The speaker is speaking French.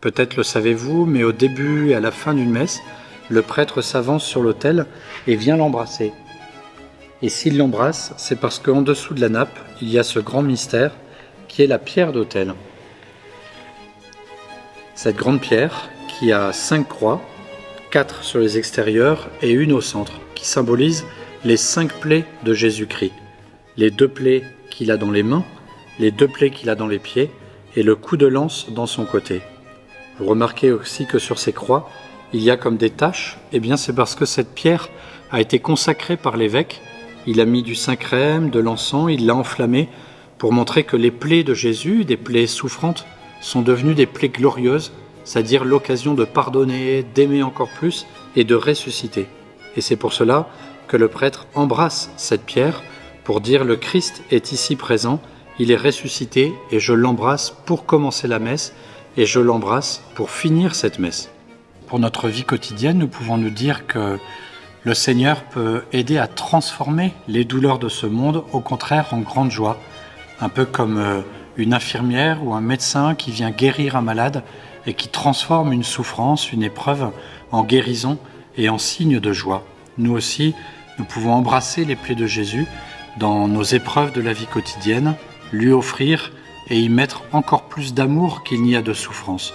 Peut-être le savez-vous, mais au début et à la fin d'une messe, le prêtre s'avance sur l'autel et vient l'embrasser. Et s'il l'embrasse, c'est parce qu'en dessous de la nappe, il y a ce grand mystère qui est la pierre d'autel. Cette grande pierre qui a 5 croix, 4 sur les extérieurs et une au centre, qui symbolise les 5 plaies de Jésus-Christ. Les 2 plaies qu'il a dans les mains, les 2 plaies qu'il a dans les pieds et le coup de lance dans son côté. Vous remarquez aussi que sur ces croix, il y a comme des taches. Eh bien, c'est parce que cette pierre a été consacrée par l'évêque. Il a mis du Saint-Crème, de l'encens, il l'a enflammé pour montrer que les plaies de Jésus, des plaies souffrantes, sont devenues des plaies glorieuses, c'est-à-dire l'occasion de pardonner, d'aimer encore plus et de ressusciter. Et c'est pour cela que le prêtre embrasse cette pierre pour dire le Christ est ici présent, il est ressuscité et je l'embrasse pour commencer la messe et je l'embrasse pour finir cette messe. Pour notre vie quotidienne, nous pouvons nous dire que le Seigneur peut aider à transformer les douleurs de ce monde, au contraire en grande joie, un peu comme une infirmière ou un médecin qui vient guérir un malade et qui transforme une souffrance, une épreuve en guérison et en signe de joie. Nous aussi, nous pouvons embrasser les plaies de Jésus dans nos épreuves de la vie quotidienne, lui offrir et y mettre encore plus d'amour qu'il n'y a de souffrance.